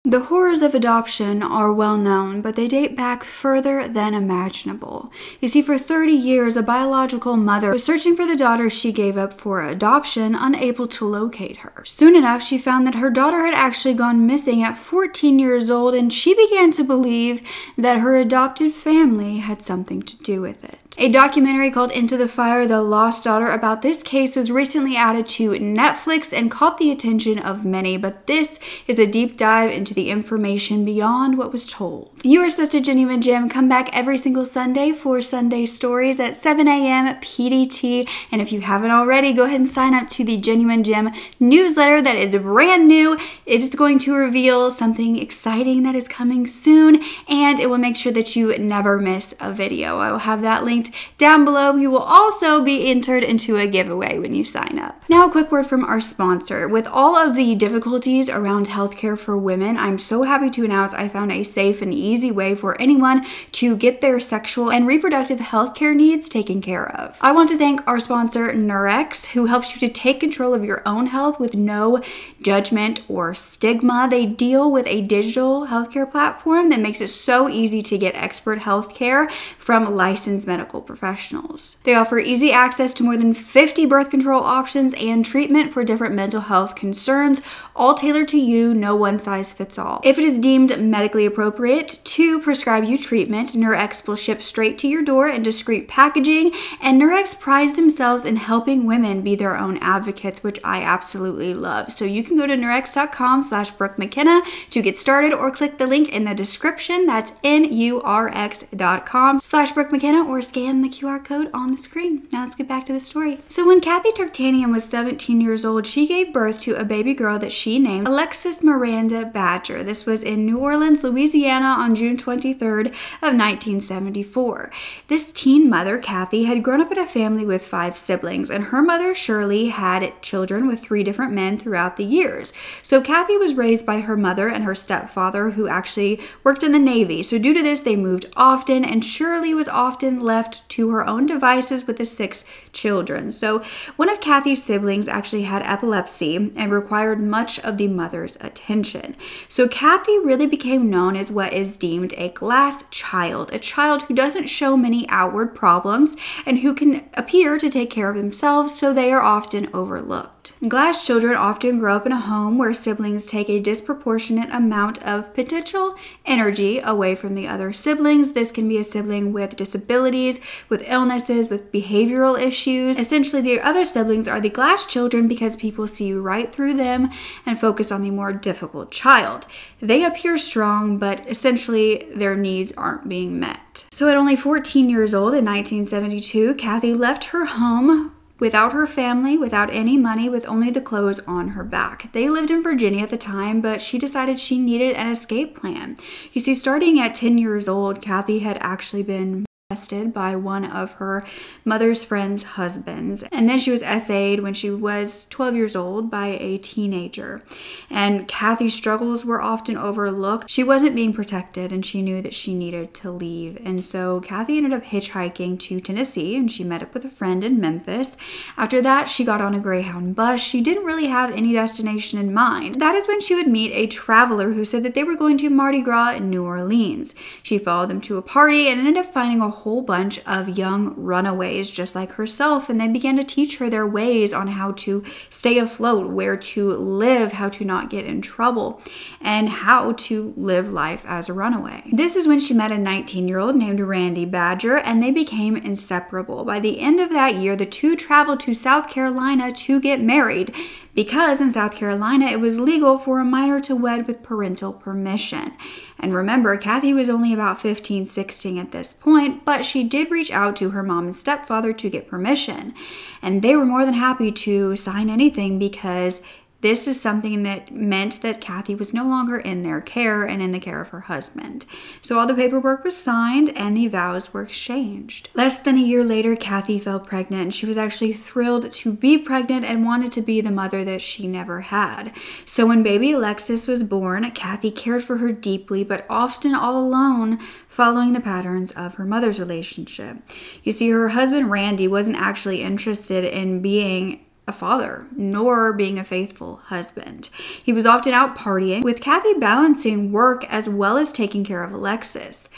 The horrors of adoption are well known, but they date back further than imaginable. You see, for 30 years, a biological mother was searching for the daughter she gave up for adoption, unable to locate her. Soon enough, she found that her daughter had actually gone missing at 14 years old, and she began to believe that her adopted family had something to do with it. A documentary called Into the Fire, The Lost Daughter about this case was recently added to Netflix and caught the attention of many, but this is a deep dive into the information beyond what was told. Your sister Genuine Gem come back every single Sunday for Sunday Stories at 7 a.m. PDT, and if you haven't already, go ahead and sign up to the Genuine Gem newsletter that is brand new. It is going to reveal something exciting that is coming soon, and it will make sure that you never miss a video. I will have that linked down below. You will also be entered into a giveaway when you sign up. Now, a quick word from our sponsor. With all of the difficulties around healthcare for women, I'm so happy to announce I found a safe and easy way for anyone to get their sexual and reproductive healthcare needs taken care of. I want to thank our sponsor, Nurx, who helps you to take control of your own health with no judgment or stigma. They deal with a digital healthcare platform that makes it so easy to get expert healthcare from licensed medical professionals. They offer easy access to more than 50 birth control options and treatment for different mental health concerns, all tailored to you, no one size fits all. If it is deemed medically appropriate to prescribe you treatment, Nurx will ship straight to your door in discreet packaging, and Nurx prides themselves in helping women be their own advocates, which I absolutely love. So you can go to nurx.com/BrookeMcKenna to get started, or click the link in the description. That's nurx.com/BrookeMcKenna, or scan the QR code on the screen. Now let's get back to the story. So when Kathy Turkanian was 17 years old, she gave birth to a baby girl that she named Alexis Miranda Badger. This was in New Orleans, Louisiana on June 23rd of 1974. This teen mother, Kathy, had grown up in a family with 5 siblings, and her mother, Shirley, had children with 3 different men throughout the years. So Kathy was raised by her mother and her stepfather, who actually worked in the Navy. So due to this, they moved often, and Shirley was often left to her own devices with the 6 children. So one of Kathy's siblings actually had epilepsy and required much of the mother's attention. So Kathy really became known as what is deemed a glass child, a child who doesn't show many outward problems and who can appear to take care of themselves, so they are often overlooked. Glass children often grow up in a home where siblings take a disproportionate amount of potential energy away from the other siblings. This can be a sibling with disabilities, with illnesses, with behavioral issues. Essentially, the other siblings are the glass children because people see right through them and focus on the more difficult child. They appear strong, but essentially their needs aren't being met. So at only 14 years old in 1972, Kathy left her home without her family, without any money, with only the clothes on her back. They lived in Virginia at the time, but she decided she needed an escape plan. You see, starting at 10 years old, Kathy had actually been molested by one of her mother's friend's husbands. And then she was SA'd when she was 12 years old by a teenager. And Kathy's struggles were often overlooked. She wasn't being protected, and she knew that she needed to leave. And so Kathy ended up hitchhiking to Tennessee, and she met up with a friend in Memphis. After that, she got on a Greyhound bus. She didn't really have any destination in mind. That is when she would meet a traveler who said that they were going to Mardi Gras in New Orleans. She followed them to a party and ended up finding a whole bunch of young runaways just like herself, and they began to teach her their ways on how to stay afloat, where to live, how to not get in trouble, and how to live life as a runaway. This is when she met a 19-year-old named Randy Badger, and they became inseparable. By the end of that year, the two traveled to South Carolina to get married, because in South Carolina it was legal for a minor to wed with parental permission. And remember, Kathy was only about 15, 16 at this point, but she did reach out to her mom and stepfather to get permission. And they were more than happy to sign anything, because this is something that meant that Kathy was no longer in their care and in the care of her husband. So all the paperwork was signed and the vows were exchanged. Less than a year later, Kathy fell pregnant. She was actually thrilled to be pregnant and wanted to be the mother that she never had. So when baby Alexis was born, Kathy cared for her deeply, but often all alone, following the patterns of her mother's relationship. You see, her husband Randy wasn't actually interested in being a father, nor being a faithful husband. He was often out partying, with Kathy balancing work as well as taking care of Alexis.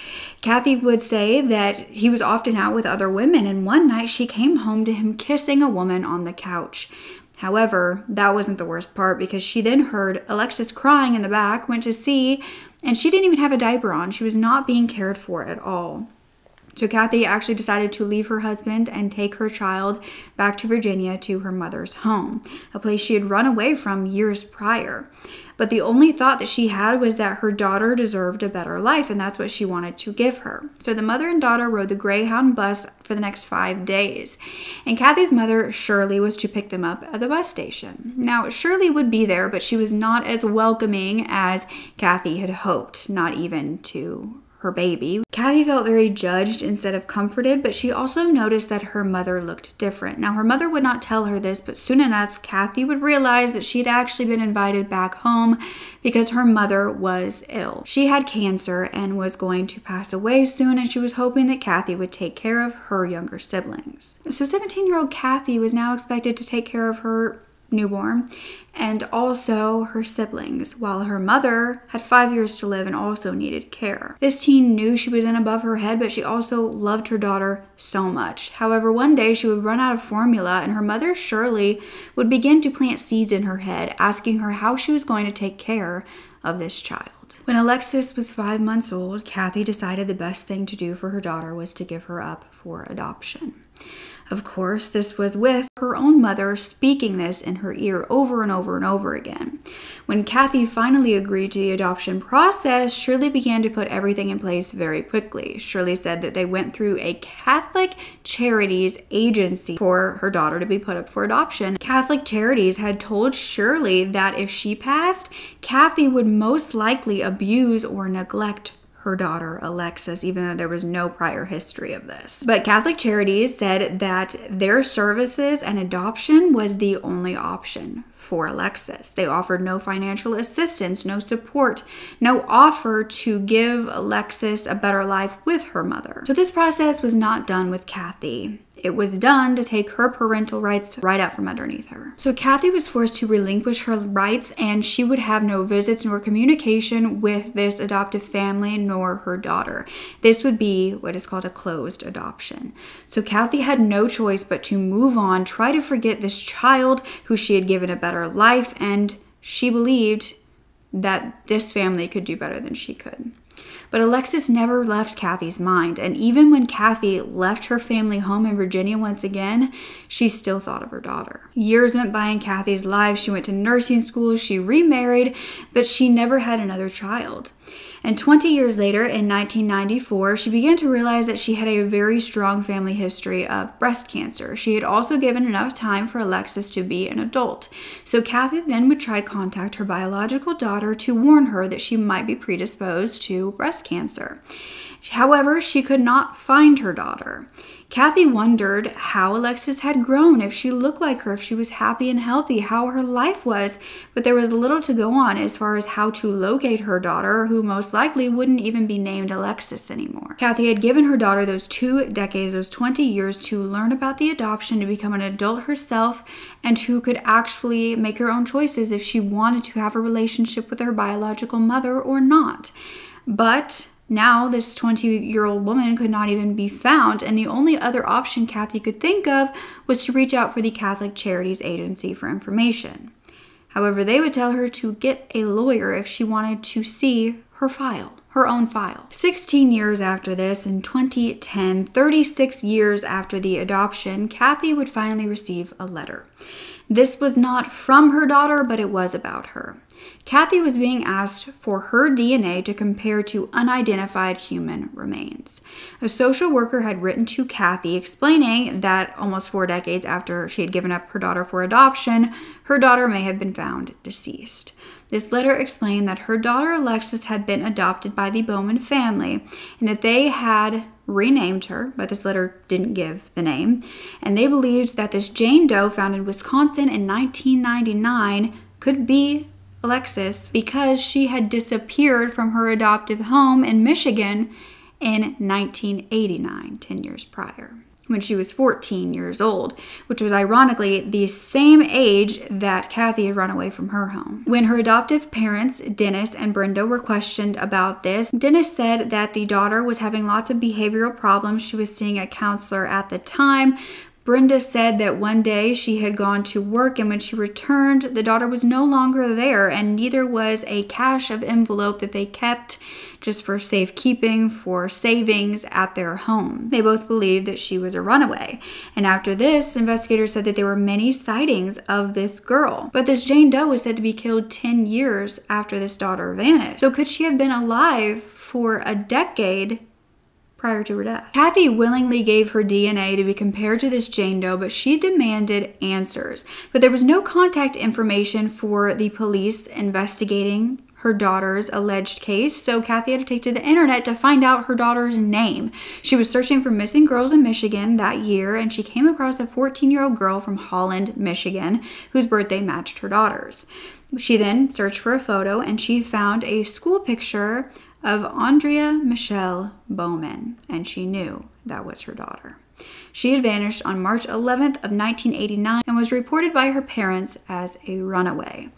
Kathy would say that he was often out with other women, and one night she came home to him kissing a woman on the couch. However, that wasn't the worst part, because she then heard Alexis crying in the back, went to see, and she didn't even have a diaper on. She was not being cared for at all. So Kathy actually decided to leave her husband and take her child back to Virginia to her mother's home, a place she had run away from years prior. But the only thought that she had was that her daughter deserved a better life, and that's what she wanted to give her. So the mother and daughter rode the Greyhound bus for the next 5 days. And Kathy's mother, Shirley, was to pick them up at the bus station. Now, Shirley would be there, but she was not as welcoming as Kathy had hoped, not even to her baby. Kathy felt very judged instead of comforted, but she also noticed that her mother looked different. Now, her mother would not tell her this, but soon enough, Kathy would realize that she had actually been invited back home because her mother was ill. She had cancer and was going to pass away soon, and she was hoping that Kathy would take care of her younger siblings. So 17-year-old Kathy was now expected to take care of her newborn and also her siblings, while her mother had 5 years to live and also needed care. This teen knew she was in above her head, but she also loved her daughter so much. However, one day she would run out of formula, and her mother, Shirley, would begin to plant seeds in her head, asking her how she was going to take care of this child. When Alexis was 5 months old, Kathy decided the best thing to do for her daughter was to give her up for adoption. Of course, this was with her own mother speaking this in her ear over and over and over again. When Kathy finally agreed to the adoption process, Shirley began to put everything in place very quickly. Shirley said that they went through a Catholic Charities agency for her daughter to be put up for adoption. Catholic Charities had told Shirley that if she passed, Kathy would most likely abuse or neglect her daughter, Alexis, even though there was no prior history of this. But Catholic Charities said that their services and adoption was the only option for Alexis. They offered no financial assistance, no support, no offer to give Alexis a better life with her mother. So this process was not done with Kathy. It was done to take her parental rights right out from underneath her. So Kathy was forced to relinquish her rights, and she would have no visits nor communication with this adoptive family nor her daughter. This would be what is called a closed adoption. So Kathy had no choice but to move on, try to forget this child who she had given a better life, and she believed that this family could do better than she could. But Alexis never left Kathy's mind, and even when Kathy left her family home in Virginia once again, she still thought of her daughter. Years went by in Kathy's life. She went to nursing school, she remarried, but she never had another child. And 20 years later, in 1994, she began to realize that she had a very strong family history of breast cancer. She had also given enough time for Alexis to be an adult. So Kathy then would try to contact her biological daughter to warn her that she might be predisposed to breast cancer. However, she could not find her daughter. Kathy wondered how Alexis had grown, if she looked like her, if she was happy and healthy, how her life was, but there was little to go on as far as how to locate her daughter, who most likely wouldn't even be named Alexis anymore. Kathy had given her daughter those 2 decades, those 20 years, to learn about the adoption, to become an adult herself, and who could actually make her own choices if she wanted to have a relationship with her biological mother or not. But now this 20-year-old woman could not even be found, and the only other option Kathy could think of was to reach out for the Catholic Charities Agency for information. However, they would tell her to get a lawyer if she wanted to see her file, her own file. 16 years after this, in 2010, 36 years after the adoption, Kathy would finally receive a letter. This was not from her daughter, but it was about her. Kathy was being asked for her DNA to compare to unidentified human remains. A social worker had written to Kathy explaining that almost 4 decades after she had given up her daughter for adoption, her daughter may have been found deceased. This letter explained that her daughter Alexis had been adopted by the Bowman family and that they had renamed her, but this letter didn't give the name, and they believed that this Jane Doe found in Wisconsin in 1999 could be Alexis because she had disappeared from her adoptive home in Michigan in 1989, 10 years prior. when she was 14 years old, which was ironically the same age that Kathy had run away from her home. When her adoptive parents, Dennis and Brenda, were questioned about this, Dennis said that the daughter was having lots of behavioral problems. She was seeing a counselor at the time. Brenda said that one day she had gone to work, and when she returned, the daughter was no longer there, and neither was a cache of envelope that they kept just for safekeeping, for savings at their home. They both believed that she was a runaway. And after this, investigators said that there were many sightings of this girl. But this Jane Doe was said to be killed 10 years after this daughter vanished. So could she have been alive for a decade prior to her death? Kathy willingly gave her DNA to be compared to this Jane Doe, but she demanded answers. But there was no contact information for the police investigating her daughter's alleged case, so Kathy had to take to the internet to find out her daughter's name. She was searching for missing girls in Michigan that year, and she came across a 14-year-old girl from Holland, Michigan, whose birthday matched her daughter's. She then searched for a photo, and she found a school picture of Andrea Michelle Bowman, and she knew that was her daughter. She had vanished on March 11th of 1989 and was reported by her parents as a runaway.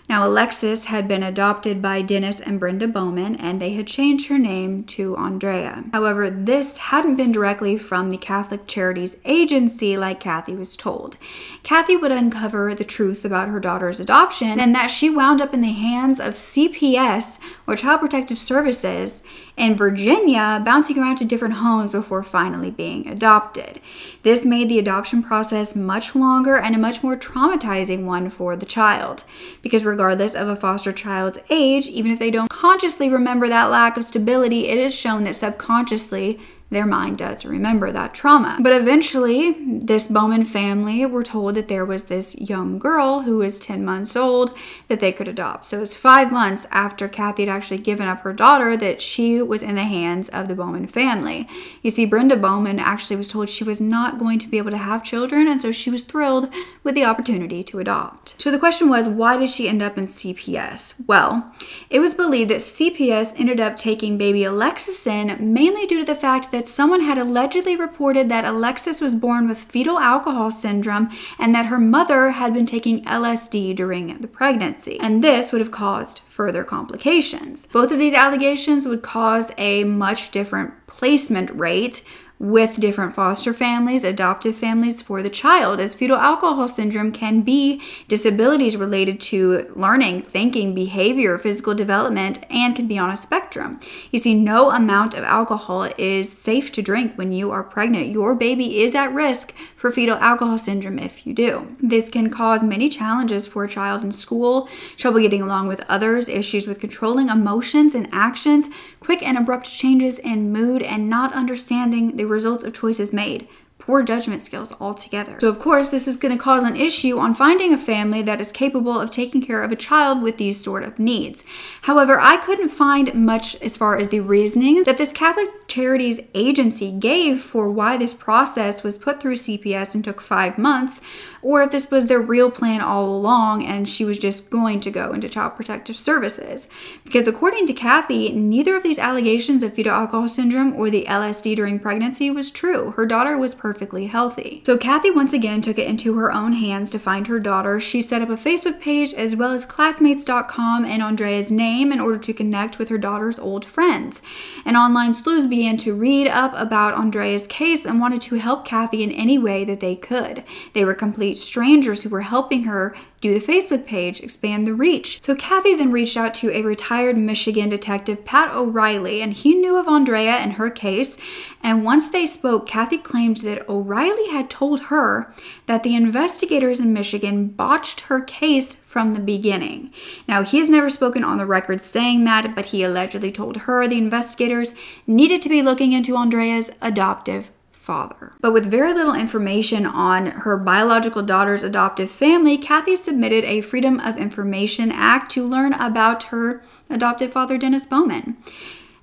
Now, Alexis had been adopted by Dennis and Brenda Bowman, and they had changed her name to Andrea. However, this hadn't been directly from the Catholic Charities Agency like Kathy was told. Kathy would uncover the truth about her daughter's adoption and that she wound up in the hands of CPS, or Child Protective Services, in Virginia, bouncing around to different homes before finally being adopted. This made the adoption process much longer and a much more traumatizing one for the child, because regardless of a foster child's age, even if they don't consciously remember that lack of stability, it is shown that subconsciously their mind does remember that trauma. But eventually, this Bowman family were told that there was this young girl who was 10 months old that they could adopt. So it was 5 months after Kathy had actually given up her daughter that she was in the hands of the Bowman family. You see, Brenda Bowman actually was told she was not going to be able to have children, and so she was thrilled with the opportunity to adopt. So the question was, why did she end up in CPS? Well, it was believed that CPS ended up taking baby Alexis in mainly due to the fact that someone had allegedly reported that Alexis was born with fetal alcohol syndrome and that her mother had been taking LSD during the pregnancy. And this would have caused further complications. Both of these allegations would cause a much different placement rate with different foster families, adoptive families for the child, as fetal alcohol syndrome can be disabilities related to learning, thinking, behavior, physical development, and can be on a spectrum. You see, no amount of alcohol is safe to drink when you are pregnant. Your baby is at risk for fetal alcohol syndrome if you do. This can cause many challenges for a child in school, trouble getting along with others, issues with controlling emotions and actions, quick and abrupt changes in mood, and not understanding the results of choices made. Poor judgment skills altogether. So of course, this is going to cause an issue on finding a family that is capable of taking care of a child with these sort of needs. However, I couldn't find much as far as the reasonings that this Catholic Charities Agency gave for why this process was put through CPS and took 5 months, or if this was their real plan all along and she was just going to go into Child Protective Services. Because according to Kathy, neither of these allegations of fetal alcohol syndrome or the LSD during pregnancy was true. Her daughter was perfectly healthy. So Kathy once again took it into her own hands to find her daughter. She set up a Facebook page as well as classmates.com in Andrea's name in order to connect with her daughter's old friends. And online sleuths began to read up about Andrea's case and wanted to help Kathy in any way that they could. They were complete strangers who were helping her do the Facebook page, expand the reach. So Kathy then reached out to a retired Michigan detective, Pat O'Reilly, and he knew of Andrea and her case. And once they spoke, Kathy claimed that O'Reilly had told her that the investigators in Michigan botched her case from the beginning. Now, he has never spoken on the record saying that, but he allegedly told her the investigators needed to be looking into Andrea's adoptive father. But with very little information on her biological daughter's adoptive family, Kathy submitted a Freedom of Information Act to learn about her adoptive father, Dennis Bowman.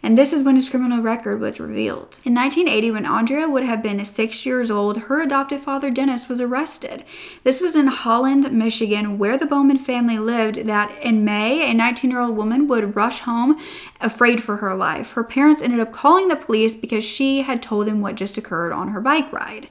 And this is when his criminal record was revealed. In 1980, when Andrea would have been 6 years old, her adoptive father Dennis was arrested. This was in Holland, Michigan, where the Bowman family lived, that in May, a 19-year-old woman would rush home afraid for her life. Her parents ended up calling the police because she had told them what just occurred on her bike ride.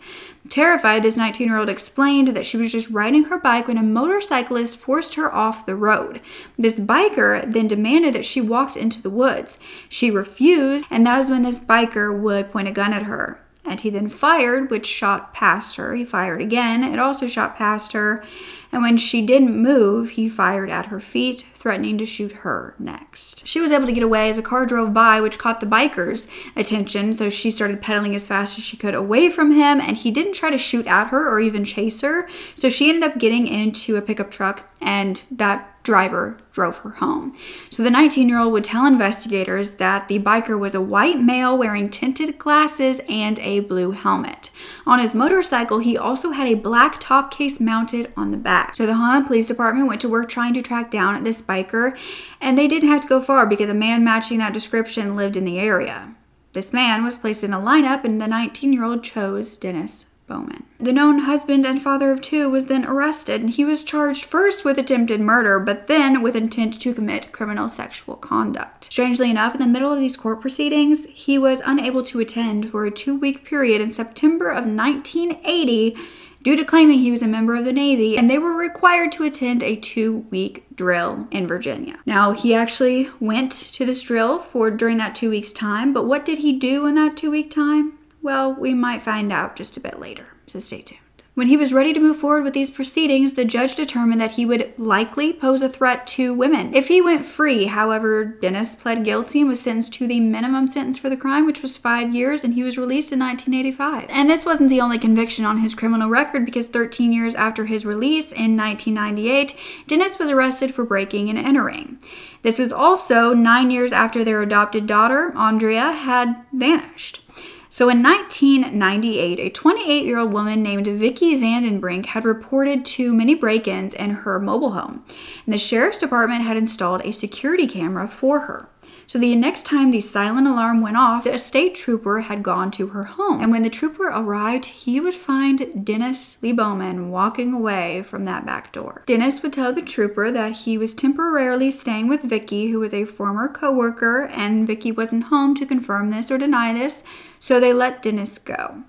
Terrified, this 19-year-old explained that she was just riding her bike when a motorcyclist forced her off the road. This biker then demanded that she walked into the woods. She refused, and that is when this biker would point a gun at her. And he then fired, which shot past her. He fired again. It also shot past her. And when she didn't move, he fired at her feet, threatening to shoot her next. She was able to get away as a car drove by, which caught the biker's attention. So she started pedaling as fast as she could away from him. And he didn't try to shoot at her or even chase her. So she ended up getting into a pickup truck, and that driver drove her home. So the 19-year-old would tell investigators that the biker was a white male wearing tinted glasses and a blue helmet. On his motorcycle, he also had a black top case mounted on the back. So the Holland Police Department went to work trying to track down this biker, and they didn't have to go far because a man matching that description lived in the area. This man was placed in a lineup, and the 19-year-old chose Dennis Bowman. The known husband and father of two was then arrested, and he was charged first with attempted murder, but then with intent to commit criminal sexual conduct. Strangely enough, in the middle of these court proceedings, he was unable to attend for a 2-week period in September of 1980 due to claiming he was a member of the Navy, and they were required to attend a 2-week drill in Virginia. Now, he actually went to this drill during that 2 weeks time, but what did he do in that 2-week time? Well, we might find out just a bit later, so stay tuned. When he was ready to move forward with these proceedings, the judge determined that he would likely pose a threat to women if he went free. However, Dennis pled guilty and was sentenced to the minimum sentence for the crime, which was 5 years, and he was released in 1985. And this wasn't the only conviction on his criminal record, because 13 years after his release in 1998, Dennis was arrested for breaking and entering. This was also 9 years after their adopted daughter, Andrea, had vanished. So in 1998, a 28-year-old woman named Vicky Vandenbrink had reported too many break-ins in her mobile home, and the sheriff's department had installed a security camera for her. So the next time the silent alarm went off, a state trooper had gone to her home. And when the trooper arrived, he would find Dennis Lee Bowman walking away from that back door. Dennis would tell the trooper that he was temporarily staying with Vicky, who was a former co-worker, and Vicky wasn't home to confirm this or deny this, so they let Dennis go.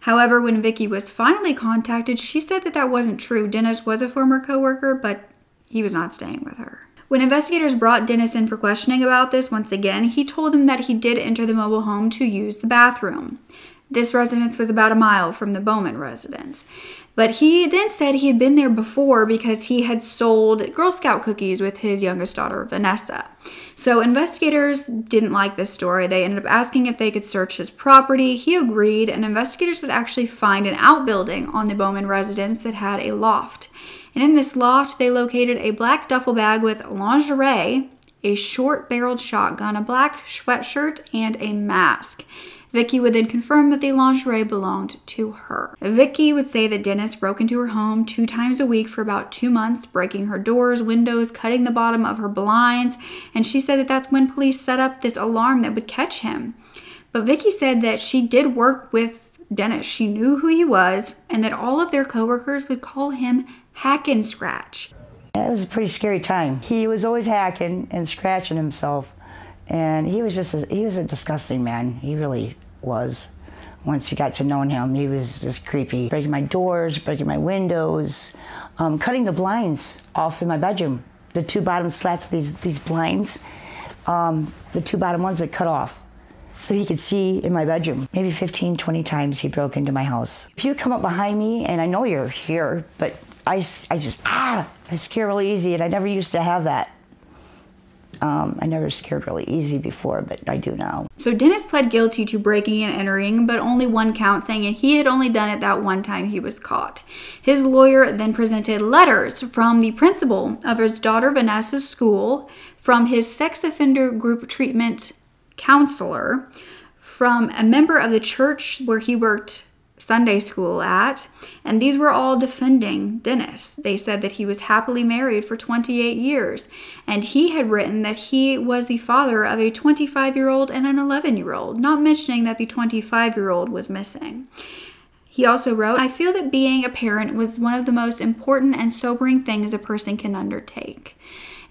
However, when Vicky was finally contacted, she said that that wasn't true. Dennis was a former co-worker, but he was not staying with her. When investigators brought Dennis in for questioning about this once again, he told them that he did enter the mobile home to use the bathroom. This residence was about a mile from the Bowman residence. But he then said he had been there before because he had sold Girl Scout cookies with his youngest daughter, Vanessa. So investigators didn't like this story. They ended up asking if they could search his property. He agreed, and investigators would actually find an outbuilding on the Bowman residence that had a loft. And in this loft, they located a black duffel bag with lingerie, a short-barreled shotgun, a black sweatshirt, and a mask. Vicky would then confirm that the lingerie belonged to her. Vicky would say that Dennis broke into her home 2 times a week for about 2 months, breaking her doors, windows, cutting the bottom of her blinds, and she said that that's when police set up this alarm that would catch him. But Vicky said that she did work with Dennis. She knew who he was, and that all of their coworkers would call him Hack and Scratch. It was a pretty scary time. He was always hacking and scratching himself, and he was a disgusting man. He really was. Once you got to know him, he was just creepy. Breaking my doors, breaking my windows, cutting the blinds off in my bedroom. The 2 bottom slats of these blinds, the 2 bottom ones that cut off, so he could see in my bedroom. Maybe 15, 20 times he broke into my house. If you come up behind me, and I know you're here, but I scare really easy, and I never used to have that. I never scared really easy before, but I do now. So Dennis pled guilty to breaking and entering, but only 1 count, saying he had only done it that 1 time he was caught. His lawyer then presented letters from the principal of his daughter Vanessa's school, from his sex offender group treatment counselor, from a member of the church where he worked Sunday school at, and these were all defending Dennis. They said that he was happily married for 28 years, and he had written that he was the father of a 25-year-old and an 11-year-old, not mentioning that the 25-year-old was missing. He also wrote, "I feel that being a parent was one of the most important and sobering things a person can undertake."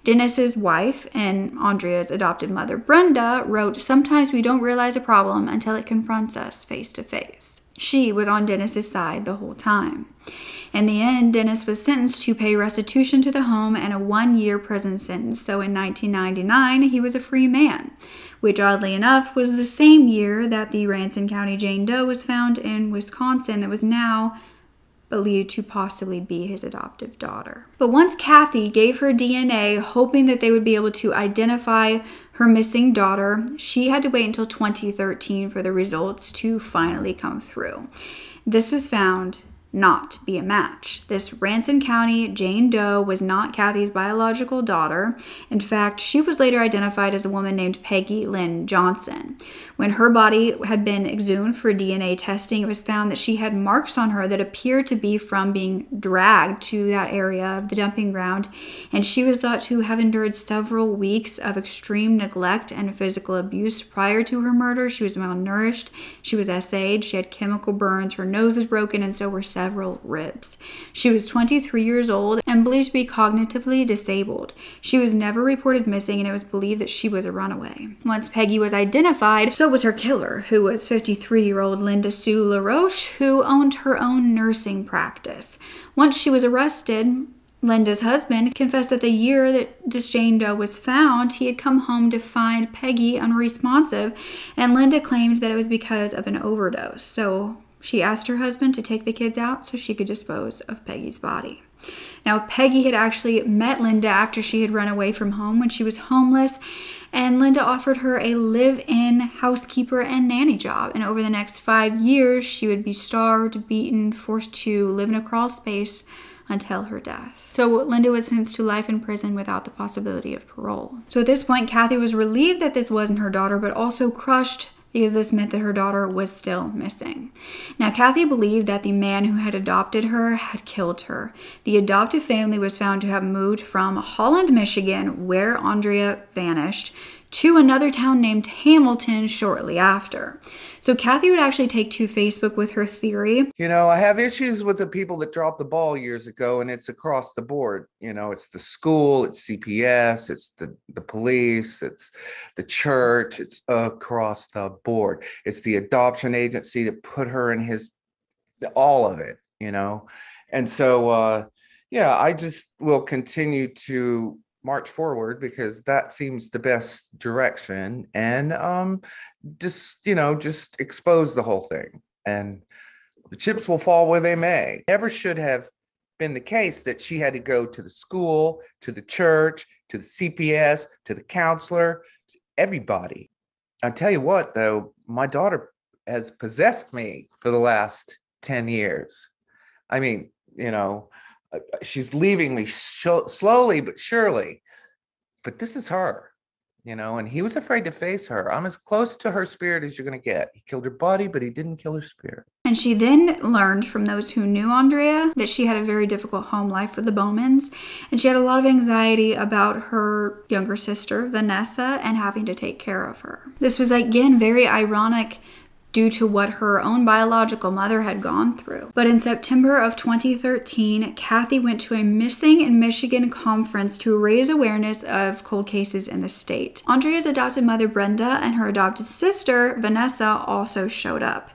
Dennis's wife and Andrea's adopted mother, Brenda, wrote, "Sometimes we don't realize a problem until it confronts us face to face." She was on Dennis's side the whole time. In the end, Dennis was sentenced to pay restitution to the home and a 1-year prison sentence. So in 1999, he was a free man, which oddly enough was the same year that the Ranson County Jane Doe was found in Wisconsin that was now believed to possibly be his adoptive daughter. But once Kathy gave her DNA, hoping that they would be able to identify her missing daughter, she had to wait until 2013 for the results to finally come through. This was found not to be a match. This Ranson County Jane Doe was not Kathy's biological daughter. In fact, she was later identified as a woman named Peggy Lynn Johnson. When her body had been exhumed for DNA testing, it was found that she had marks on her that appeared to be from being dragged to that area of the dumping ground, and she was thought to have endured several weeks of extreme neglect and physical abuse prior to her murder. She was malnourished, she was SA'd, she had chemical burns, her nose was broken, and so were several ribs. She was 23 years old and believed to be cognitively disabled. She was never reported missing, and it was believed that she was a runaway. Once Peggy was identified, so was her killer, who was 53-year-old Linda Sue LaRoche, who owned her own nursing practice. Once she was arrested, Linda's husband confessed that the year that this Jane Doe was found, he had come home to find Peggy unresponsive, and Linda claimed that it was because of an overdose. So she asked her husband to take the kids out so she could dispose of Peggy's body. Now, Peggy had actually met Linda after she had run away from home when she was homeless, and Linda offered her a live-in housekeeper and nanny job. And over the next 5 years, she would be starved, beaten, forced to live in a crawl space until her death. So Linda was sentenced to life in prison without the possibility of parole. So at this point, Kathy was relieved that this wasn't her daughter, but also crushed because this meant that her daughter was still missing. Now, Kathy believed that the man who had adopted her had killed her. The adoptive family was found to have moved from Holland, Michigan, where Andrea vanished, to another town named Hamilton shortly after. So Kathy would actually take to Facebook with her theory. You know, I have issues with the people that dropped the ball years ago, and it's across the board. You know, it's the school, it's CPS, it's the police, it's the church, it's across the board. It's the adoption agency that put her in all of it, you know. And so, yeah, I just will continue to march forward because that seems the best direction, and just expose the whole thing, and the chips will fall where they may. Never should have been the case that she had to go to the school, to the church, to the CPS, to the counselor, to everybody. I tell you what, though, my daughter has possessed me for the last 10 years. I mean, you know, she's leaving me slowly but surely, but this is her, you know, and he was afraid to face her. I'm as close to her spirit as you're going to get. He killed her body, but he didn't kill her spirit. And she then learned from those who knew Andrea that she had a very difficult home life with the Bowmans, and she had a lot of anxiety about her younger sister, Vanessa, and having to take care of her. This was, again, very ironic due to what her own biological mother had gone through. But in September of 2013, Kathy went to a Missing in Michigan conference to raise awareness of cold cases in the state. Andrea's adopted mother, Brenda, and her adopted sister, Vanessa, also showed up.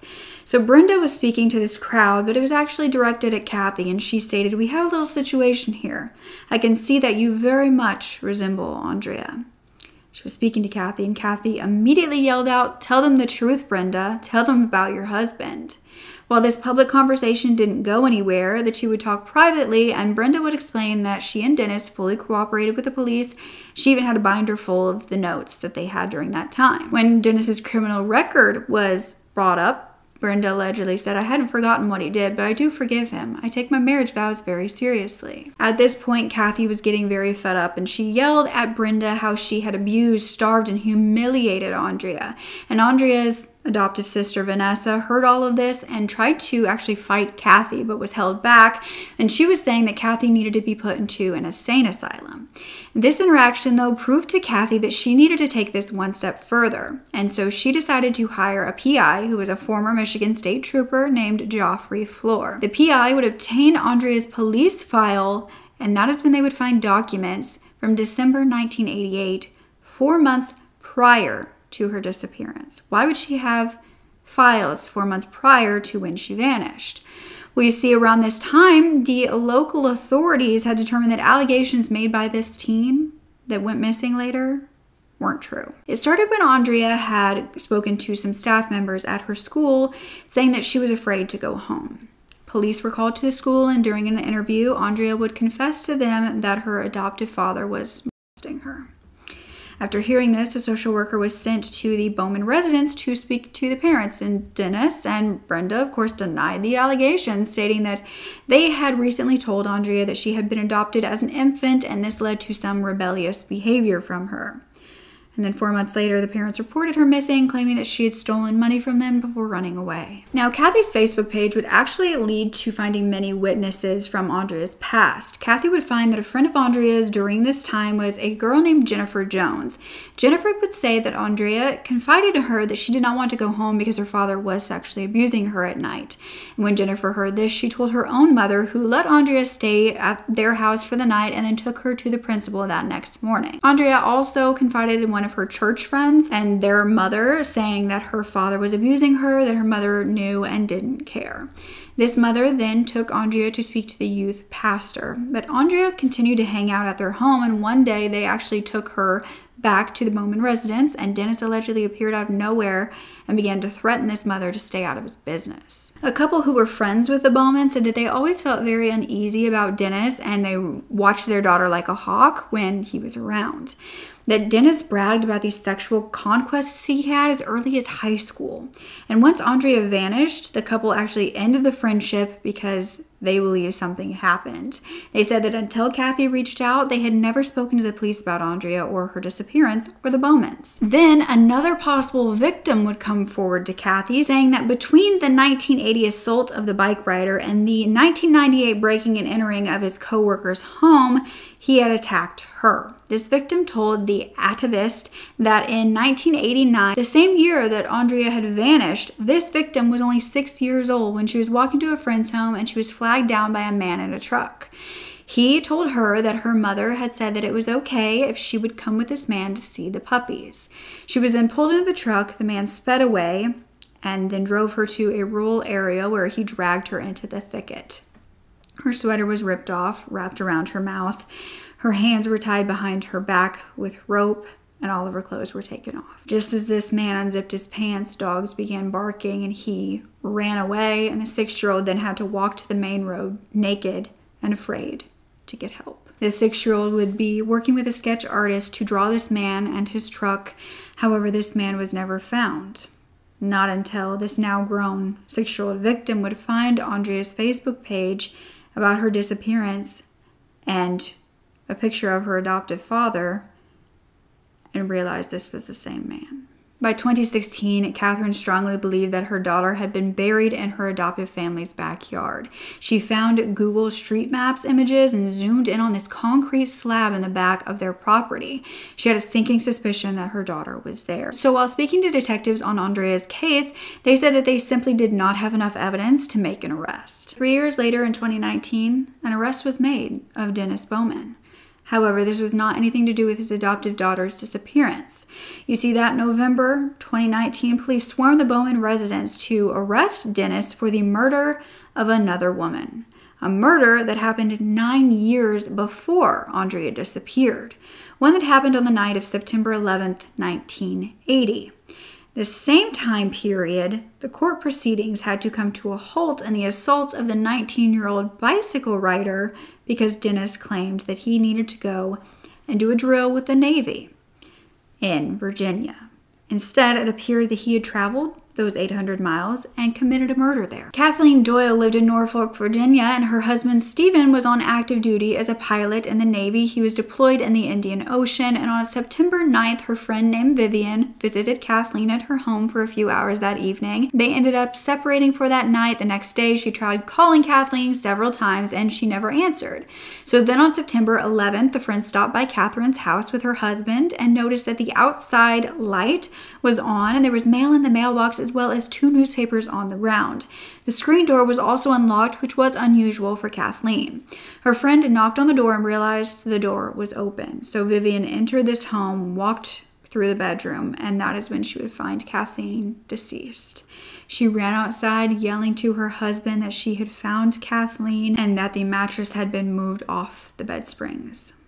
So Brenda was speaking to this crowd, but it was actually directed at Kathy, and she stated, "We have a little situation here. I can see that you very much resemble Andrea." She was speaking to Kathy, and Kathy immediately yelled out, "Tell them the truth, Brenda. Tell them about your husband." While this public conversation didn't go anywhere, the two would talk privately, and Brenda would explain that she and Dennis fully cooperated with the police. She even had a binder full of the notes that they had during that time. When Dennis's criminal record was brought up, Brenda allegedly said, "I hadn't forgotten what he did, but I do forgive him. I take my marriage vows very seriously." At this point, Kathy was getting very fed up, and she yelled at Brenda how she had abused, starved, and humiliated Andrea. And Andrea's adoptive sister Vanessa heard all of this and tried to actually fight Kathy, but was held back. And she was saying that Kathy needed to be put into an insane asylum. This interaction, though, proved to Kathy that she needed to take this one step further. And so she decided to hire a PI who was a former Michigan State Trooper named Geoffrey Floor. The PI would obtain Andrea's police file, and that is when they would find documents from December 1988, 4 months prior to her disappearance. Why would she have files 4 months prior to when she vanished? We see around this time, the local authorities had determined that allegations made by this teen that went missing later weren't true. It started when Andrea had spoken to some staff members at her school saying that she was afraid to go home. Police were called to the school, and during an interview, Andrea would confess to them that her adoptive father was molesting her. After hearing this, a social worker was sent to the Bowman residence to speak to the parents, and Dennis and Brenda, of course, denied the allegations, stating that they had recently told Andrea that she had been adopted as an infant, and this led to some rebellious behavior from her. And then 4 months later, the parents reported her missing, claiming that she had stolen money from them before running away. Now, Kathy's Facebook page would actually lead to finding many witnesses from Andrea's past. Kathy would find that a friend of Andrea's during this time was a girl named Jennifer Jones. Jennifer would say that Andrea confided to her that she did not want to go home because her father was sexually abusing her at night. And when Jennifer heard this, she told her own mother, who let Andrea stay at their house for the night and then took her to the principal that next morning. Andrea also confided in one of her church friends and their mother, saying that her father was abusing her, that her mother knew and didn't care. This mother then took Andrea to speak to the youth pastor, but Andrea continued to hang out at their home, and one day they actually took her back to the Bowman residence, and Dennis allegedly appeared out of nowhere and began to threaten this mother to stay out of his business. A couple who were friends with the Bowman said that they always felt very uneasy about Dennis, and they watched their daughter like a hawk when he was around. That Dennis bragged about these sexual conquests he had as early as high school. And once Andrea vanished, the couple actually ended the friendship because they believed something happened. They said that until Kathy reached out, they had never spoken to the police about Andrea or her disappearance or the Bowmans. Then another possible victim would come forward to Kathy, saying that between the 1980 assault of the bike rider and the 1998 breaking and entering of his co-worker's home, he had attacked her. This victim told the Atavist that in 1989, the same year that Andrea had vanished, this victim was only 6 years old when she was walking to a friend's home and she was flagged down by a man in a truck. He told her that her mother had said that it was okay if she would come with this man to see the puppies. She was then pulled into the truck, the man sped away, and then drove her to a rural area where he dragged her into the thicket. Her sweater was ripped off, wrapped around her mouth. Her hands were tied behind her back with rope, and all of her clothes were taken off. Just as this man unzipped his pants, dogs began barking, and he ran away, and the 6-year-old then had to walk to the main road naked and afraid to get help. The 6-year-old would be working with a sketch artist to draw this man and his truck. However, this man was never found. Not until this now grown 6-year-old victim would find Andrea's Facebook page about her disappearance and a picture of her adoptive father and realize this was the same man. By 2016, Catherine strongly believed that her daughter had been buried in her adoptive family's backyard. She found Google Street Maps images and zoomed in on this concrete slab in the back of their property. She had a sinking suspicion that her daughter was there. So while speaking to detectives on Andrea's case, they said that they simply did not have enough evidence to make an arrest. 3 years later, in 2019, an arrest was made of Dennis Bowman. However, this was not anything to do with his adoptive daughter's disappearance. You see, that November 2019, police swarmed the Bowman residence to arrest Dennis for the murder of another woman. A murder that happened 9 years before Andrea disappeared. One that happened on the night of September 11th, 1980. The same time period, the court proceedings had to come to a halt in the assault of the 19-year-old bicycle rider because Dennis claimed that he needed to go and do a drill with the Navy in Virginia. Instead, it appeared that he had traveled those 800 miles and committed a murder there. Kathleen Doyle lived in Norfolk, Virginia, and her husband Stephen was on active duty as a pilot in the Navy. He was deployed in the Indian Ocean, and on September 9th, her friend named Vivian visited Kathleen at her home for a few hours that evening. They ended up separating for that night. The next day, she tried calling Kathleen several times, and she never answered. So then on September 11th, the friend stopped by Catherine's house with her husband and noticed that the outside light was on, and there was mail in the mailbox as well as 2 newspapers on the ground. The screen door was also unlocked, which was unusual for Kathleen. Her friend knocked on the door and realized the door was open. So Vivian entered this home, walked through the bedroom, and that is when she would find Kathleen deceased. She ran outside yelling to her husband that she had found Kathleen and that the mattress had been moved off the bed springs.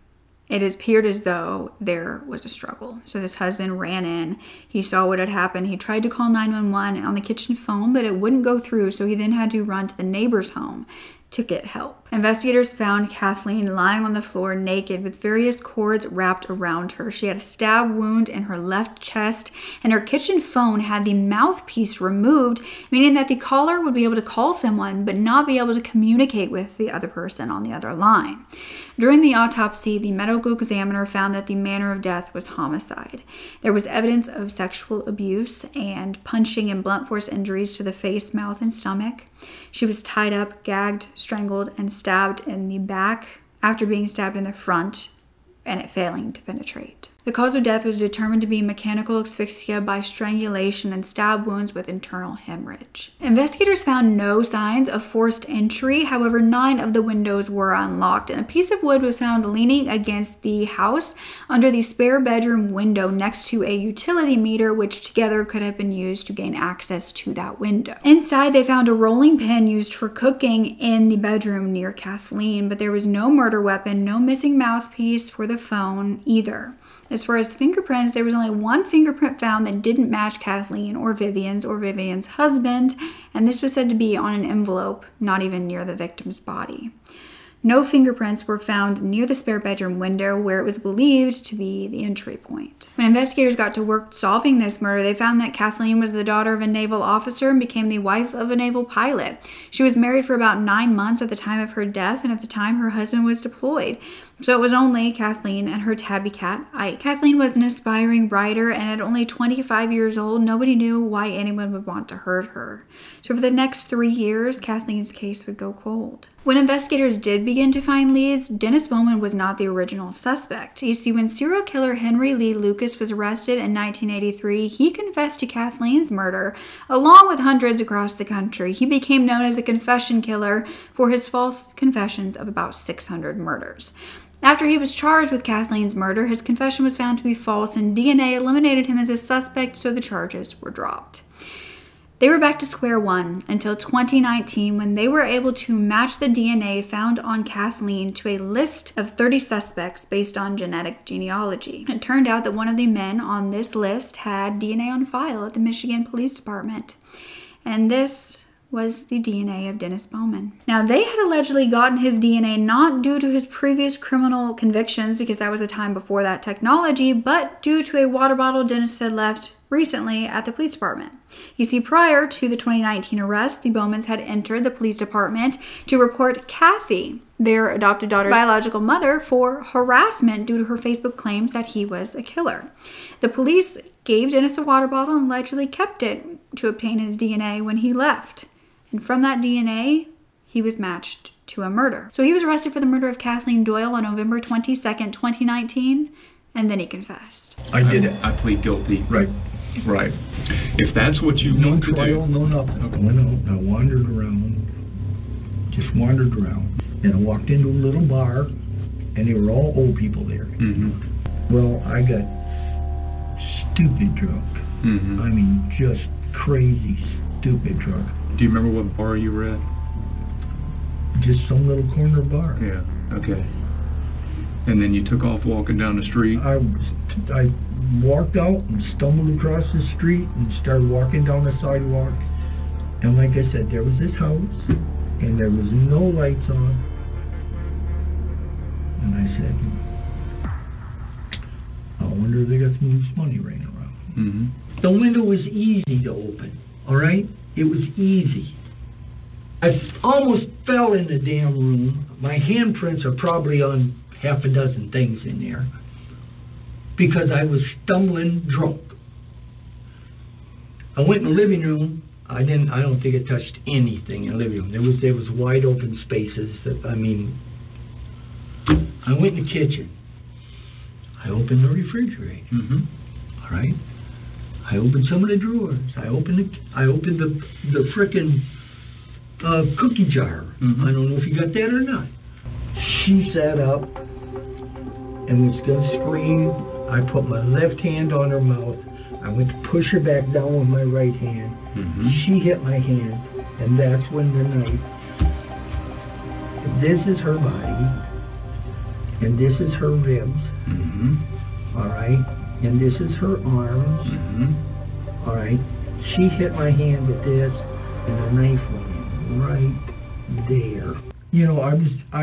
It appeared as though there was a struggle. So this husband ran in. He saw what had happened. He tried to call 911 on the kitchen phone, but it wouldn't go through. So he then had to run to the neighbor's home to get help. Investigators found Kathleen lying on the floor naked with various cords wrapped around her. She had a stab wound in her left chest, and her kitchen phone had the mouthpiece removed, meaning that the caller would be able to call someone but not be able to communicate with the other person on the other line. During the autopsy, the medical examiner found that the manner of death was homicide. There was evidence of sexual abuse and punching and blunt force injuries to the face, mouth, and stomach. She was tied up, gagged, strangled, and stabbed in the back after being stabbed in the front and it failing to penetrate. The cause of death was determined to be mechanical asphyxia by strangulation and stab wounds with internal hemorrhage. Investigators found no signs of forced entry. However, 9 of the windows were unlocked, and a piece of wood was found leaning against the house under the spare bedroom window next to a utility meter, which together could have been used to gain access to that window. Inside, they found a rolling pin used for cooking in the bedroom near Kathleen, but there was no murder weapon, no missing mouthpiece for the phone either. As far as fingerprints, there was only 1 fingerprint found that didn't match Kathleen or Vivian's husband, and this was said to be on an envelope, not even near the victim's body. No fingerprints were found near the spare bedroom window where it was believed to be the entry point. When investigators got to work solving this murder, they found that Kathleen was the daughter of a naval officer and became the wife of a naval pilot. She was married for about 9 months at the time of her death, and at the time her husband was deployed. So it was only Kathleen and her tabby cat, Ike. Kathleen was an aspiring writer, and at only 25 years old, nobody knew why anyone would want to hurt her. So for the next 3 years, Kathleen's case would go cold. When investigators did begin to find leads, Dennis Bowman was not the original suspect. You see, when serial killer Henry Lee Lucas was arrested in 1983, he confessed to Kathleen's murder, along with hundreds across the country. He became known as a confession killer for his false confessions of about 600 murders. After he was charged with Kathleen's murder, his confession was found to be false, and DNA eliminated him as a suspect, so the charges were dropped. They were back to square one until 2019, when they were able to match the DNA found on Kathleen to a list of 30 suspects based on genetic genealogy. It turned out that one of the men on this list had DNA on file at the Michigan Police Department, and this was the DNA of Dennis Bowman. Now, they had allegedly gotten his DNA not due to his previous criminal convictions, because that was a time before that technology, but due to a water bottle Dennis had left recently at the police department. You see, prior to the 2019 arrest, the Bowmans had entered the police department to report Kathy, their adopted daughter's biological mother, for harassment due to her Facebook claims that he was a killer. The police gave Dennis a water bottle and allegedly kept it to obtain his DNA when he left. And from that DNA, he was matched to a murder. So he was arrested for the murder of Kathleen Doyle on November 22nd, 2019, and then he confessed. I did it. I plead guilty. Right. Right. If that's what you want to do. No trial, no nothing. I went out, I wandered around, just wandered around. And I walked into a little bar, and they were all old people there. Mm-hmm. Well, I got stupid drunk. Mm-hmm. I mean, just crazy, stupid drunk. Do you remember what bar you were at? Just some little corner bar. Yeah. Okay. And then you took off walking down the street? I walked out and stumbled across the street and started walking down the sidewalk. And like I said, there was this house, and there was no lights on. And I said, I wonder if they got some loose money laying around. Mm-hmm. The window was easy to open. all right? It was easy. I almost fell in the damn room. My handprints are probably on half a dozen things in there because I was stumbling drunk. I went in the living room. I don't think it touched anything in the living room. There was wide open spaces. I went in the kitchen. I opened the refrigerator. All right. I opened some of the drawers. I opened the frickin' cookie jar. I don't know if you got that or not. She sat up and was gonna scream. I put my left hand on her mouth. I went to push her back down with my right hand. She hit my hand, and that's when the knife. This is her body, and this is her ribs. All right, and this is her arms. All right, she hit my hand with this, and the knife went right there. You know, I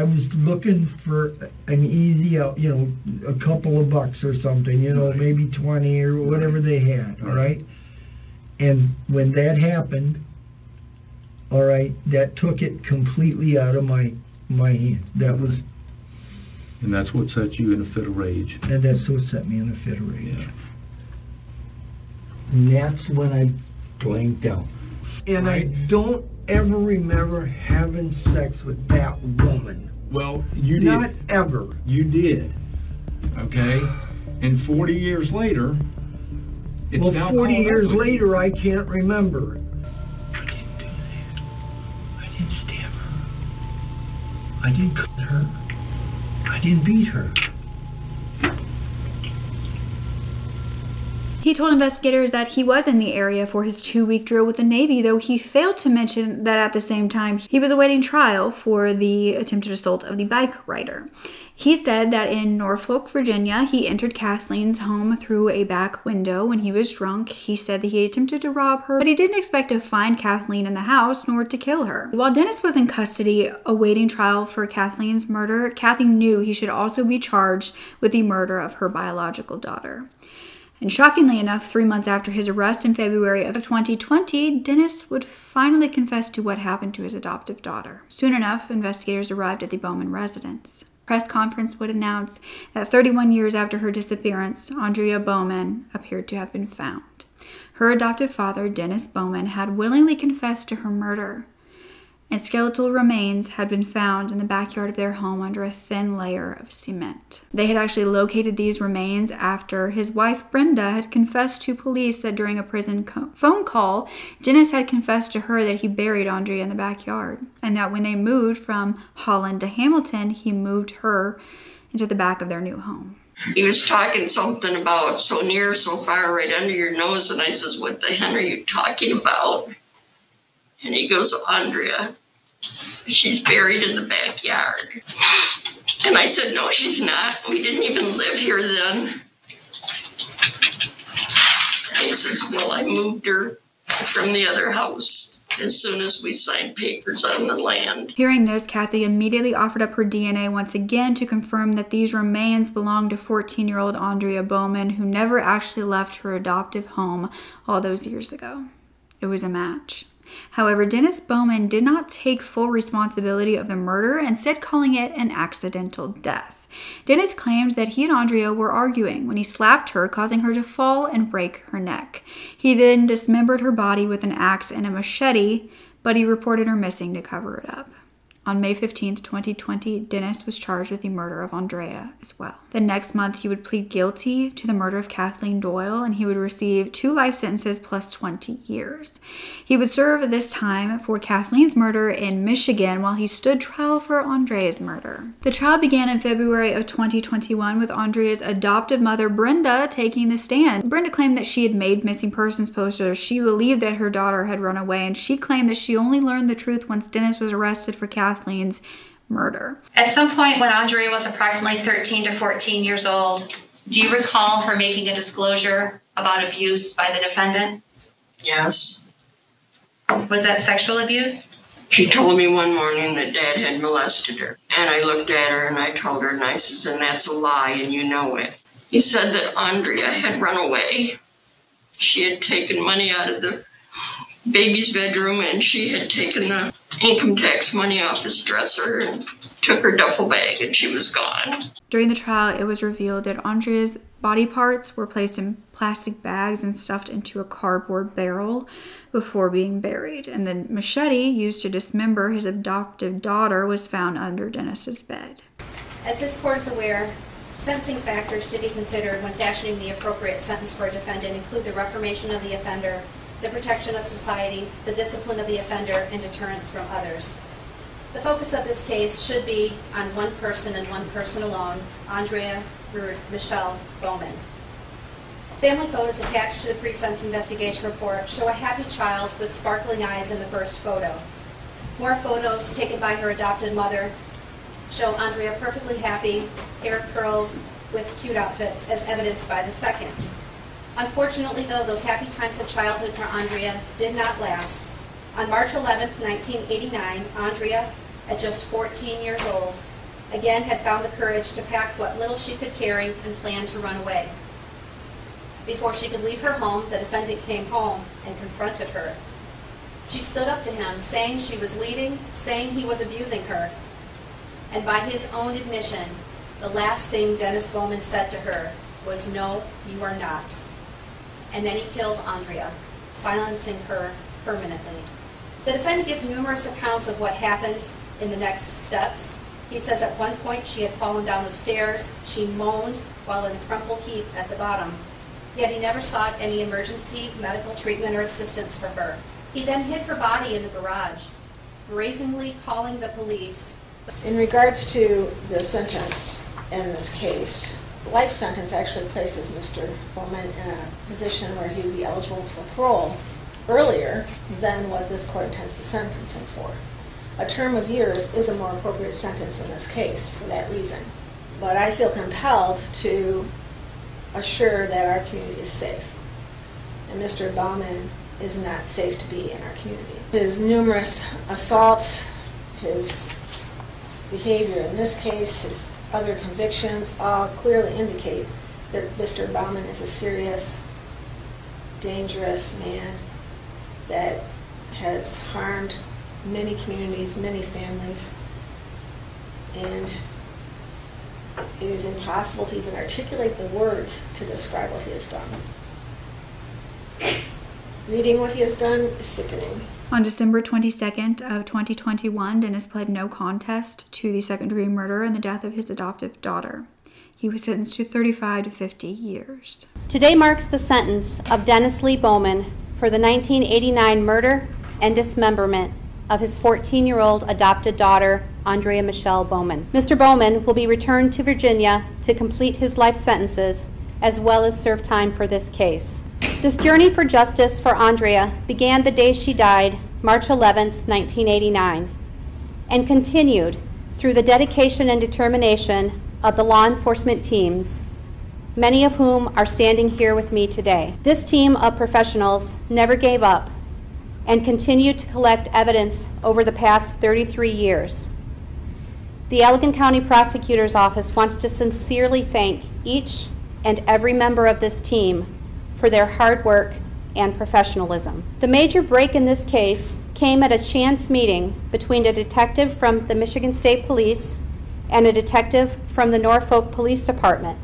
was looking for an easy out, you know, a couple of bucks or something, you know, maybe 20 or whatever they had, all right? And when that happened, all right, that took it completely out of my hand. That was... And that's what set you in a fit of rage. And that's what set me in a fit of rage. Yeah. And that's when I blanked out. And right. I don't ever remember having sex with that woman. Well, you did. Not ever. You did. Okay? And 40 years later, it's well, now 40 years ugly. later, I can't remember. I didn't do that. I didn't stab her. I didn't cut her. I didn't beat her. He told investigators that he was in the area for his 2-week drill with the Navy, though he failed to mention that at the same time he was awaiting trial for the attempted assault of the bike rider. He said that in Norfolk, Virginia, he entered Kathleen's home through a back window when he was drunk. He said that he attempted to rob her, but he didn't expect to find Kathleen in the house nor to kill her. While Dennis was in custody awaiting trial for Kathleen's murder, Kathy knew he should also be charged with the murder of her biological daughter. And shockingly enough, 3 months after his arrest in February of 2020, Dennis would finally confess to what happened to his adoptive daughter. Soon enough, investigators arrived at the Bowman residence. A press conference would announce that 31 years after her disappearance, Andrea Bowman appeared to have been found. Her adoptive father, Dennis Bowman, had willingly confessed to her murder, and skeletal remains had been found in the backyard of their home under a thin layer of cement. They had actually located these remains after his wife Brenda had confessed to police that during a prison phone call, Dennis had confessed to her that he buried Andrea in the backyard, and that when they moved from Holland to Hamilton, he moved her into the back of their new home. He was talking something about so near, so far, right under your nose, and I says, "What the hell are you talking about?" And he goes, "Andrea, she's buried in the backyard." And I said, "No, she's not. We didn't even live here then." And he says, "Well, I moved her from the other house as soon as we signed papers on the land." Hearing this, Kathy immediately offered up her DNA once again to confirm that these remains belonged to 14-year-old Andrea Bowman, who never actually left her adoptive home all those years ago. It was a match. However, Dennis Bowman did not take full responsibility of the murder, instead calling it an accidental death. Dennis claimed that he and Andrea were arguing when he slapped her, causing her to fall and break her neck. He then dismembered her body with an axe and a machete, but he reported her missing to cover it up. On May 15, 2020, Dennis was charged with the murder of Andrea as well. The next month, he would plead guilty to the murder of Kathleen Doyle, and he would receive 2 life sentences plus 20 years. He would serve this time for Kathleen's murder in Michigan while he stood trial for Andrea's murder. The trial began in February of 2021 with Andrea's adoptive mother, Brenda, taking the stand. Brenda claimed that she had made missing persons posters. She believed that her daughter had run away, and she claimed that she only learned the truth once Dennis was arrested for Kathleen's murder. At some point when Andrea was approximately 13 to 14 years old, do you recall her making a disclosure about abuse by the defendant? Yes. Was that sexual abuse? She told me one morning that Dad had molested her. And I looked at her and I told her, and I says, "And that's a lie, and you know it." He said that Andrea had run away. She had taken money out of the baby's bedroom, and she had taken the income tax money off his dresser and took her duffel bag, and she was gone. During the trial, it was revealed that Andrea's body parts were placed in plastic bags and stuffed into a cardboard barrel before being buried, and the machete used to dismember his adoptive daughter was found under Dennis's bed. As this court is aware, sentencing factors to be considered when fashioning the appropriate sentence for a defendant include the reformation of the offender, the protection of society, the discipline of the offender, and deterrence from others. The focus of this case should be on one person and one person alone, Andrea Michelle Bowman. Family photos attached to the pre-sentence investigation report show a happy child with sparkling eyes in the first photo. More photos taken by her adopted mother show Andrea perfectly happy, hair curled, with cute outfits, as evidenced by the second. Unfortunately, though, those happy times of childhood for Andrea did not last. On March 11th, 1989, Andrea, at just 14 years old, again had found the courage to pack what little she could carry and plan to run away. Before she could leave her home, the defendant came home and confronted her. She stood up to him, saying she was leaving, saying he was abusing her. And by his own admission, the last thing Dennis Bowman said to her was, "No, you are not." And then he killed Andrea, silencing her permanently. The defendant gives numerous accounts of what happened in the next steps. He says at one point she had fallen down the stairs. She moaned while in a crumpled heap at the bottom. Yet he never sought any emergency medical treatment or assistance for her. He then hid her body in the garage, brazenly calling the police. In regards to the sentence in this case, life sentence actually places Mr. Bowman in a position where he would be eligible for parole earlier than what this court intends to sentence him for. A term of years is a more appropriate sentence in this case for that reason. But I feel compelled to assure that our community is safe. And Mr. Bowman is not safe to be in our community. His numerous assaults, his behavior in this case, his other convictions all clearly indicate that Mr. Bowman is a serious, dangerous man that has harmed many communities, many families, and it is impossible to even articulate the words to describe what he has done. Reading what he has done is sickening. On December 22nd of 2021, Dennis pled no contest to the second-degree murder and the death of his adoptive daughter. He was sentenced to 35 to 50 years. Today marks the sentence of Dennis Lee Bowman for the 1989 murder and dismemberment of his 14-year-old adopted daughter, Andrea Michelle Bowman. Mr. Bowman will be returned to Virginia to complete his life sentences as well as serve time for this case. This journey for justice for Andrea began the day she died, March 11, 1989, and continued through the dedication and determination of the law enforcement teams, many of whom are standing here with me today. This team of professionals never gave up and continued to collect evidence over the past 33 years. The Allegan County Prosecutor's Office wants to sincerely thank each and every member of this team for their hard work and professionalism. The major break in this case came at a chance meeting between a detective from the Michigan State Police and a detective from the Norfolk Police Department,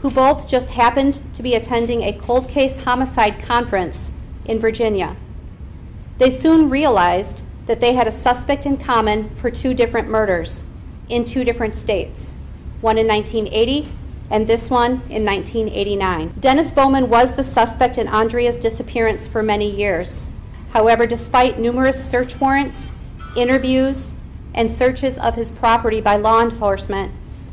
who both just happened to be attending a cold case homicide conference in Virginia. They soon realized that they had a suspect in common for two different murders in two different states, one in 1980 and this one in 1989. Dennis Bowman was the suspect in Andrea's disappearance for many years. However, despite numerous search warrants, interviews, and searches of his property by law enforcement,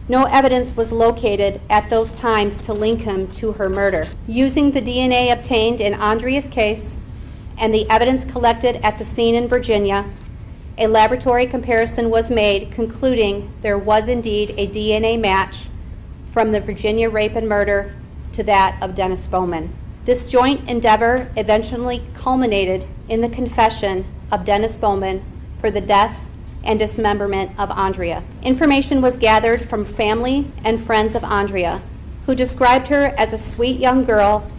no evidence was located at those times to link him to her murder. Using the DNA obtained in Andrea's case and the evidence collected at the scene in Virginia, a laboratory comparison was made, concluding there was indeed a DNA match from the Virginia rape and murder to that of Dennis Bowman. This joint endeavor eventually culminated in the confession of Dennis Bowman for the death and dismemberment of Andrea. Information was gathered from family and friends of Andrea, who described her as a sweet young girl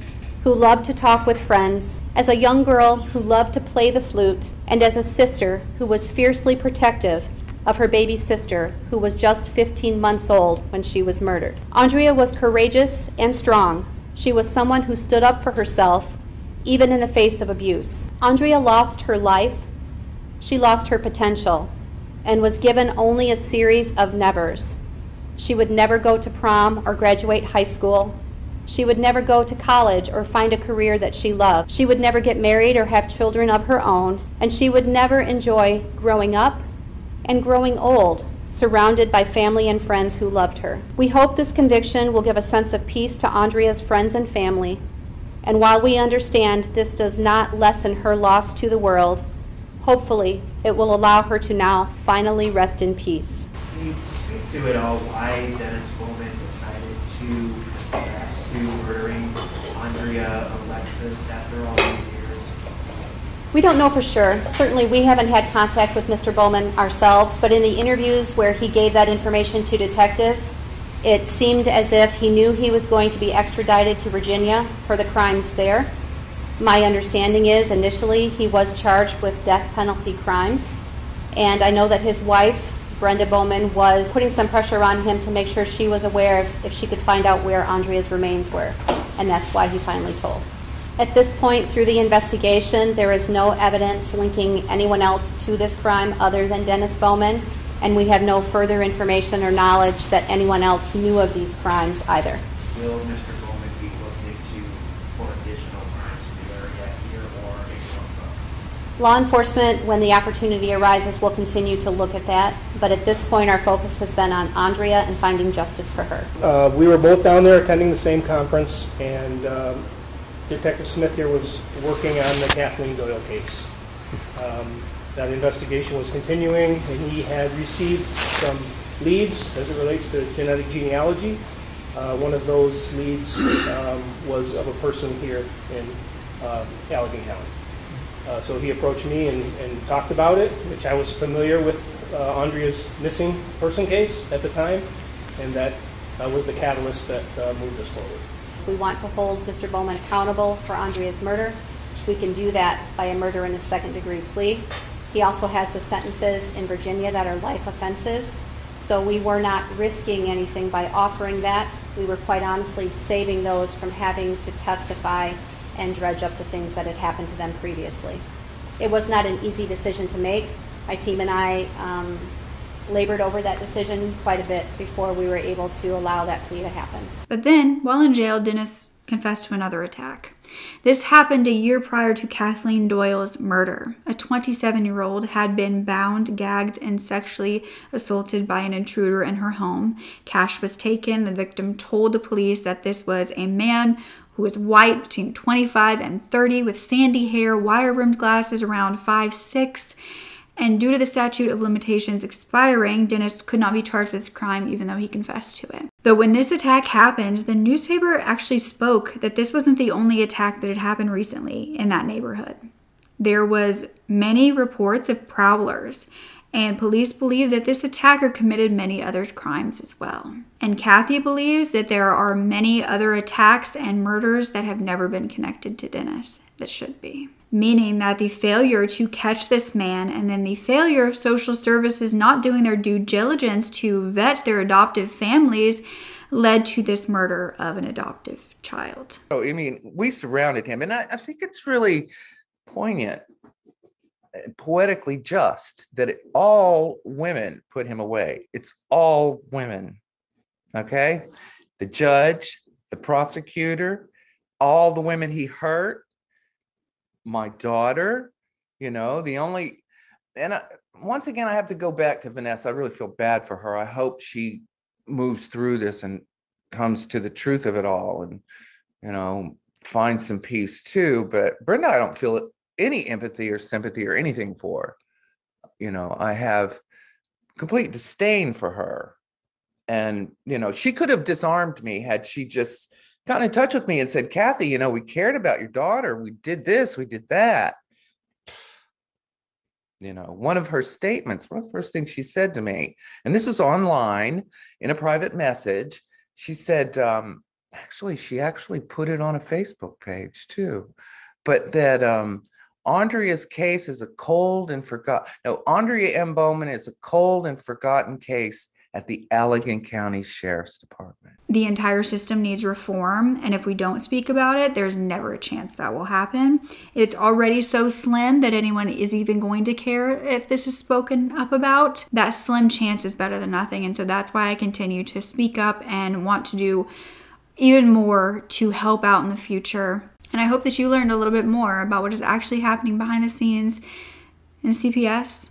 who loved to talk with friends, as a young girl who loved to play the flute, and as a sister who was fiercely protective of her baby sister, who was just 15 months old when she was murdered. Andrea was courageous and strong. She was someone who stood up for herself, even in the face of abuse. Andrea lost her life, she lost her potential, and was given only a series of nevers. She would never go to prom or graduate high school. She would never go to college or find a career that she loved. She would never get married or have children of her own, and she would never enjoy growing up and growing old, surrounded by family and friends who loved her. We hope this conviction will give a sense of peace to Andrea's friends and family, and while we understand this does not lessen her loss to the world, hopefully it will allow her to now finally rest in peace. Can you speak to it all why Dennis Bowman decided to confess to murdering Andrea Alexis after all these years? We don't know for sure. Certainly we haven't had contact with Mr. Bowman ourselves, but in the interviews where he gave that information to detectives, it seemed as if he knew he was going to be extradited to Virginia for the crimes there. My understanding is initially he was charged with death penalty crimes, and I know that his wife, Brenda Bowman, was putting some pressure on him to make sure she was aware if she could find out where Andrea's remains were, and that's why he finally told. At this point, through the investigation, there is no evidence linking anyone else to this crime other than Dennis Bowman, and we have no further information or knowledge that anyone else knew of these crimes either. Will Mr. Bowman be looked into for additional crimes in the area here or in Law enforcement, when the opportunity arises, will continue to look at that, but at this point our focus has been on Andrea and finding justice for her. We were both down there attending the same conference, and Detective Smith here was working on the Kathleen Doyle case. That investigation was continuing, and he had received some leads as it relates to genetic genealogy. One of those leads was of a person here in Allegan County. So he approached me and talked about it, which I was familiar with Andrea's missing person case at the time, and that was the catalyst that moved us forward. We want to hold Mr. Bowman accountable for Andrea's murder. We can do that by a murder in a second-degree plea. He also has the sentences in Virginia that are life offenses, so we were not risking anything by offering that. We were quite honestly saving those from having to testify and dredge up the things that had happened to them previously. It was not an easy decision to make. My team and I labored over that decision quite a bit before we were able to allow that plea to happen. But then, while in jail, Dennis confessed to another attack. This happened a year prior to Kathleen Doyle's murder. A 27-year-old had been bound, gagged, and sexually assaulted by an intruder in her home. Cash was taken. The victim told the police that this was a man who was white, between 25 and 30, with sandy hair, wire-rimmed glasses, around 5'6", and due to the statute of limitations expiring, Dennis could not be charged with the crime even though he confessed to it. Though when this attack happened, the newspaper actually spoke that this wasn't the only attack that had happened recently in that neighborhood. There was many reports of prowlers, and police believe that this attacker committed many other crimes as well. And Kathy believes that there are many other attacks and murders that have never been connected to Dennis that should be. Meaning that the failure to catch this man and then the failure of social services not doing their due diligence to vet their adoptive families led to this murder of an adoptive child. Oh, I mean, we surrounded him, and I think it's really poignant, poetically just that all women put him away. It's all women, okay? The judge, the prosecutor, all the women he hurt, my daughter, once again, I have to go back to Vanessa. I really feel bad for her. I hope she moves through this and comes to the truth of it all and, finds some peace too. But Brenda, I don't feel any empathy or sympathy or anything for. I have complete disdain for her. And, she could have disarmed me had she just got in touch with me and said, Kathy, we cared about your daughter. We did this, we did that. One of her statements, one of the first things she said to me, and this was online in a private message, she said, actually, she actually put it on a Facebook page too, but that Andrea's case is a cold and forgotten. No, Andrea M. Bowman is a cold and forgotten case at the Allegan County Sheriff's Department. The entire system needs reform, and if we don't speak about it, there's never a chance that will happen. It's already so slim that anyone is even going to care if this is spoken up about. That slim chance is better than nothing, and so that's why I continue to speak up and want to do even more to help out in the future. And I hope that you learned a little bit more about what is actually happening behind the scenes in CPS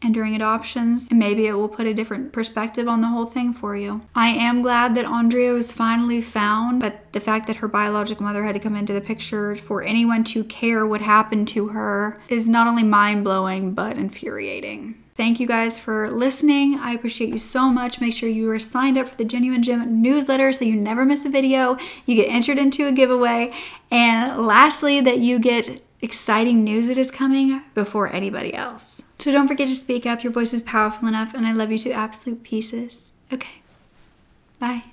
and during adoptions, and maybe it will put a different perspective on the whole thing for you. I am glad that Andrea was finally found, but the fact that her biological mother had to come into the picture for anyone to care what happened to her is not only mind-blowing, but infuriating. Thank you guys for listening. I appreciate you so much. Make sure you are signed up for the Genuine Gem newsletter so you never miss a video. You get entered into a giveaway. And lastly, that you get exciting news that is coming before anybody else. So don't forget to speak up. Your voice is powerful enough, and I love you to absolute pieces. Okay. Bye.